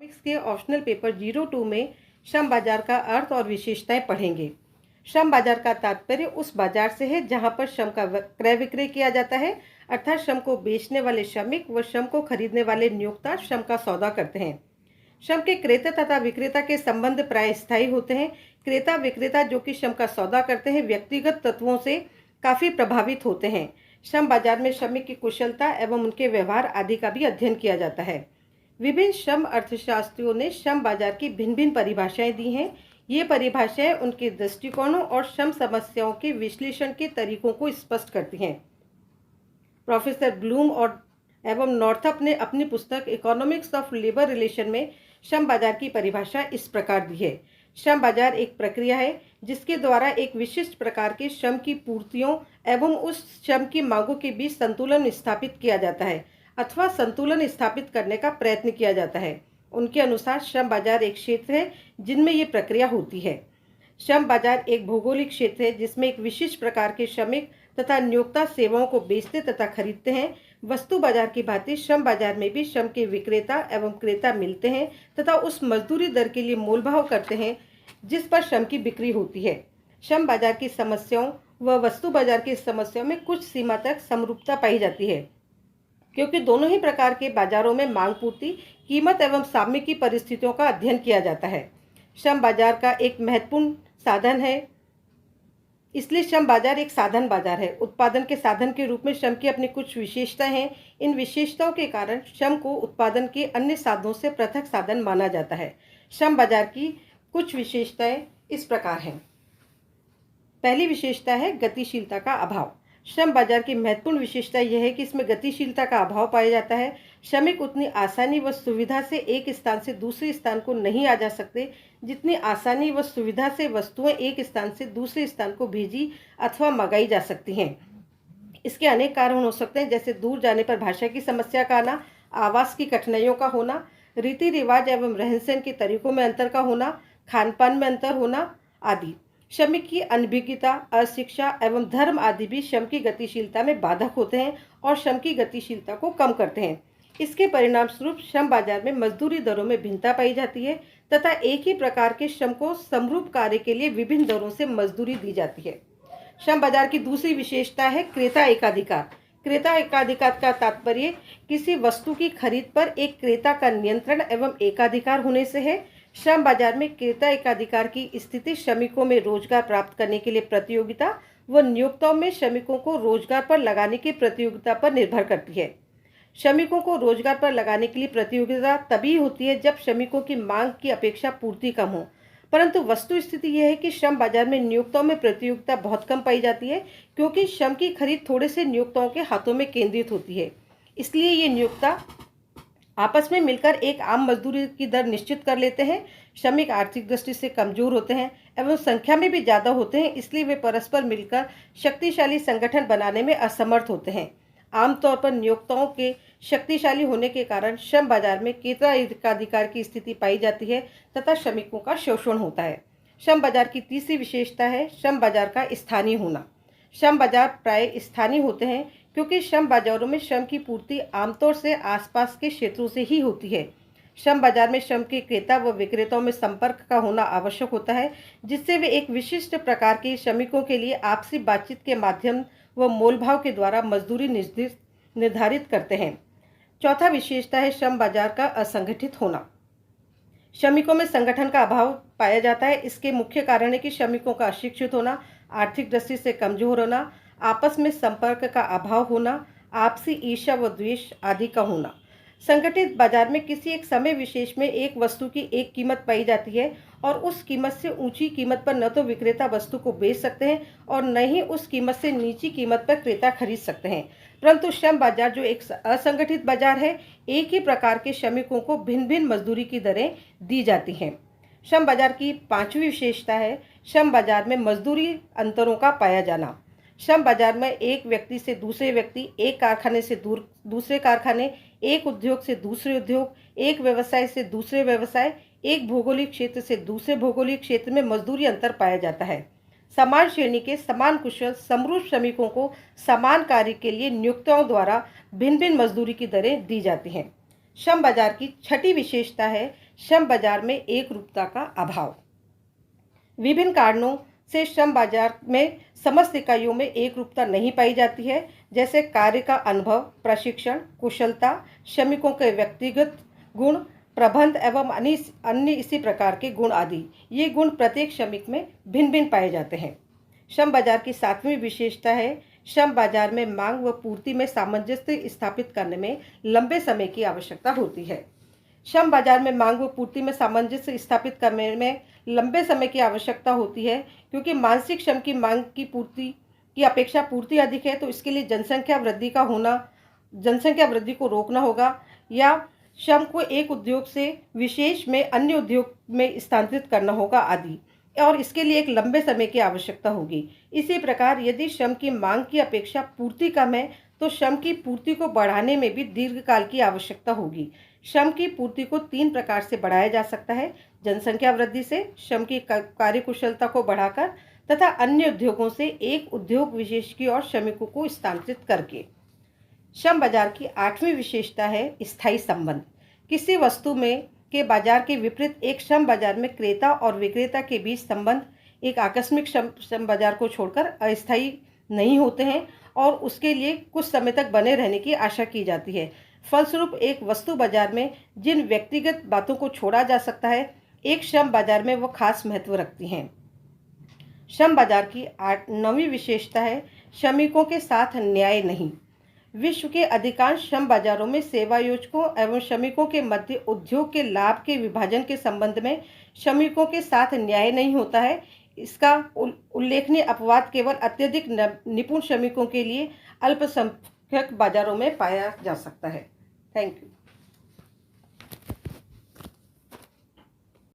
Economics के optional paper 02 में श्रम बाजार का अर्थ और विशेषताएं पढ़ेंगे। श्रम बाजार का तात्पर्य उस बाजार से है जहां पर श्रम का क्रय विक्रय किया जाता है, अर्थात श्रम को बेचने वाले श्रमिक व श्रम को खरीदने वाले नियोक्ता श्रम का सौदा करते हैं। श्रम के क्रेता तथा विक्रेता के संबंध प्राय स्थायी होते हैं। क्रेता विक्रेता जो कि श्रम का सौदा करते हैं, व्यक्तिगत तत्वों से काफ़ी प्रभावित होते हैं। श्रम बाजार में श्रमिक की कुशलता एवं उनके व्यवहार आदि का भी अध्ययन किया जाता है। विभिन्न श्रम अर्थशास्त्रियों ने श्रम बाजार की भिन्न भिन्न परिभाषाएं दी हैं। ये परिभाषाएं उनके दृष्टिकोणों और श्रम समस्याओं के विश्लेषण के तरीकों को स्पष्ट करती हैं। प्रोफेसर ब्लूम और एवं नॉर्थअप ने अपनी पुस्तक इकोनॉमिक्स ऑफ लेबर रिलेशन में श्रम बाजार की परिभाषा इस प्रकार दी है। श्रम बाजार एक प्रक्रिया है जिसके द्वारा एक विशिष्ट प्रकार के श्रम की पूर्तियों एवं उस श्रम की मांगों के बीच संतुलन स्थापित किया जाता है अथवा संतुलन स्थापित करने का प्रयत्न किया जाता है। उनके अनुसार श्रम बाजार एक क्षेत्र है जिनमें ये प्रक्रिया होती है। श्रम बाजार एक भौगोलिक क्षेत्र है जिसमें एक विशिष्ट प्रकार के श्रमिक तथा नियोक्ता सेवाओं को बेचते तथा खरीदते हैं। वस्तु बाजार की भांति श्रम बाजार में भी श्रम के विक्रेता एवं क्रेता मिलते हैं तथा उस मजदूरी दर के लिए मोलभाव करते हैं जिस पर श्रम की बिक्री होती है। श्रम बाजार की समस्याओं व वस्तु बाजार की समस्याओं में कुछ सीमा तक समरूपता पाई जाती है, क्योंकि दोनों ही प्रकार के बाजारों में मांग पूर्ति, कीमत एवं साम्य की परिस्थितियों का अध्ययन किया जाता है। श्रम बाजार का एक महत्वपूर्ण साधन है, इसलिए श्रम बाजार एक साधन बाजार है। उत्पादन के साधन के रूप में श्रम की अपनी कुछ विशेषताएं हैं। इन विशेषताओं के कारण श्रम को उत्पादन के अन्य साधनों से पृथक साधन माना जाता है। श्रम बाजार की कुछ विशेषताएं इस प्रकार हैं। पहली विशेषता है गतिशीलता का अभाव। श्रम बाजार की महत्वपूर्ण विशेषता यह है कि इसमें गतिशीलता का अभाव पाया जाता है। श्रमिक उतनी आसानी व सुविधा से एक स्थान से दूसरे स्थान को नहीं आ जा सकते जितनी आसानी व सुविधा से वस्तुएं एक स्थान से दूसरे स्थान को भेजी अथवा मंगाई जा सकती हैं। इसके अनेक कारण हो सकते हैं, जैसे दूर जाने पर भाषा की समस्या का आना, आवास की कठिनाइयों का होना, रीति रिवाज एवं रहन सहन के तरीकों में अंतर का होना, खान पान में अंतर होना आदि। श्रमिक की अनभिज्ञता, अशिक्षा एवं धर्म आदि भी श्रम की गतिशीलता में बाधक होते हैं और श्रम की गतिशीलता को कम करते हैं। इसके परिणाम स्वरूप श्रम बाजार में मजदूरी दरों में भिन्नता पाई जाती है तथा एक ही प्रकार के श्रम को समरूप कार्य के लिए विभिन्न दरों से मजदूरी दी जाती है। श्रम बाजार की दूसरी विशेषता है क्रेता एकाधिकार। क्रेता एकाधिकार का तात्पर्य किसी वस्तु की खरीद पर एक क्रेता का नियंत्रण एवं एकाधिकार होने से है। श्रम बाजार में क्रेता एकाधिकार की स्थिति श्रमिकों में रोजगार प्राप्त करने के लिए प्रतियोगिता व नियोक्ताओं में श्रमिकों को रोजगार पर लगाने की प्रतियोगिता पर निर्भर करती है। श्रमिकों को रोजगार पर लगाने के लिए प्रतियोगिता तभी होती है जब श्रमिकों की मांग की अपेक्षा पूर्ति कम हो, परंतु वस्तु स्थिति यह है कि श्रम बाजार में नियोक्ताओं में प्रतियोगिता बहुत कम पाई जाती है, क्योंकि श्रम की खरीद थोड़े से नियोक्ताओं के हाथों में केंद्रित होती है। इसलिए ये नियोक्ता आपस में मिलकर एक आम मजदूरी की दर निश्चित कर लेते हैं। श्रमिक आर्थिक दृष्टि से कमजोर होते हैं एवं संख्या में भी ज़्यादा होते हैं, इसलिए वे परस्पर मिलकर शक्तिशाली संगठन बनाने में असमर्थ होते हैं। आमतौर पर नियोक्ताओं के शक्तिशाली होने के कारण श्रम बाजार में क्रेता एकाधिकार की स्थिति पाई जाती है तथा श्रमिकों का शोषण होता है। श्रम बाजार की तीसरी विशेषता है श्रम बाजार का स्थानीय होना। श्रम बाजार प्राय स्थानीय होते हैं क्योंकि श्रम बाजारों में श्रम की पूर्ति आमतौर से आसपास के क्षेत्रों से ही होती है। श्रम बाजार में श्रम के क्रेता व विक्रेताओं में संपर्क का होना आवश्यक होता है, जिससे वे एक विशिष्ट प्रकार के श्रमिकों के लिए आपसी बातचीत के माध्यम व मोलभाव के द्वारा मजदूरी निर्धारित करते हैं। चौथा विशेषता है श्रम बाजार का असंगठित होना। श्रमिकों में संगठन का अभाव पाया जाता है। इसके मुख्य कारण है कि श्रमिकों का अशिक्षित होना, आर्थिक दृष्टि से कमजोर होना, आपस में संपर्क का अभाव होना, आपसी ईर्ष्या व द्वेष आदि का होना। संगठित बाजार में किसी एक समय विशेष में एक वस्तु की एक कीमत पाई जाती है और उस कीमत से ऊंची कीमत पर न तो विक्रेता वस्तु को बेच सकते हैं और न ही उस कीमत से नीची कीमत पर क्रेता खरीद सकते हैं। परंतु श्रम बाजार जो एक असंगठित बाजार है, एक ही प्रकार के श्रमिकों को भिन्न भिन्न मजदूरी की दरें दी जाती हैं। श्रम बाजार की पांचवी विशेषता है श्रम बाजार में मजदूरी अंतरों का पाया जाना। श्रम बाजार में एक व्यक्ति से दूसरे व्यक्ति, एक कारखाने से दूसरे कारखाने, एक उद्योग से दूसरे उद्योग, एक व्यवसाय से दूसरे व्यवसाय, एक भौगोलिक क्षेत्र से दूसरे भौगोलिक क्षेत्र में मजदूरी अंतर पाया जाता है। समान श्रेणी के समान कुशल समरूप श्रमिकों को समान कार्य के लिए नियोक्ताओं द्वारा भिन्न भिन्न मजदूरी की दरें दी जाती हैं। श्रम बाजार की छठी विशेषता है श्रम बाजार में एक रूपता का अभाव। विभिन्न कारणों से श्रम बाजार में समस्त इकाइयों में एक रूपता नहीं पाई जाती है, जैसे कार्य का अनुभव, प्रशिक्षण, कुशलता, श्रमिकों के व्यक्तिगत गुण, प्रबंध एवं अन्य इसी प्रकार के गुण आदि। ये गुण प्रत्येक श्रमिक में भिन्न भिन्न पाए जाते हैं। श्रम बाजार की सातवीं विशेषता है श्रम बाजार में मांग व पूर्ति में सामंजस्य स्थापित करने में लंबे समय की आवश्यकता होती है। श्रम बाजार में मांग व पूर्ति में सामंजस्य स्थापित करने में लंबे समय की आवश्यकता होती है, क्योंकि मानसिक श्रम की मांग की पूर्ति की अपेक्षा पूर्ति अधिक है, तो इसके लिए जनसंख्या वृद्धि को रोकना होगा या श्रम को एक उद्योग से विशेष में अन्य उद्योग में स्थानांतरित करना होगा आदि, और इसके लिए एक लंबे समय की आवश्यकता होगी। इसी प्रकार यदि श्रम की मांग की अपेक्षा पूर्ति कम है तो श्रम की पूर्ति को बढ़ाने में भी दीर्घकाल की आवश्यकता होगी। श्रम की पूर्ति को 3 प्रकार से बढ़ाया जा सकता है: जनसंख्या वृद्धि से, श्रम की कार्यकुशलता को बढ़ाकर तथा अन्य उद्योगों से एक उद्योग विशेष की ओर श्रमिकों को स्थानांतरित करके। श्रम बाजार की 8वीं विशेषता है स्थायी संबंध। किसी वस्तु में के बाजार के विपरीत एक श्रम बाजार में क्रेता और विक्रेता के बीच संबंध एक आकस्मिक श्रम बाजार को छोड़कर अस्थायी नहीं होते हैं और उसके लिए कुछ समय तक बने रहने की आशा की जाती है। फलस्वरूप एक वस्तु बाजार में जिन व्यक्तिगत बातों को छोड़ा जा सकता है, एक श्रम बाजार में वो खास महत्व रखती हैं। श्रम बाजार की 9वीं विशेषता है श्रमिकों के साथ न्याय नहीं। विश्व के अधिकांश श्रम बाजारों में सेवायोजकों एवं श्रमिकों के मध्य उद्योग के लाभ के विभाजन के संबंध में श्रमिकों के साथ न्याय नहीं होता है। इसका उल्लेखनीय अपवाद केवल अत्यधिक निपुण श्रमिकों के लिए अल्पसंख्यक बाजारों में पाया जा सकता है। Thank you.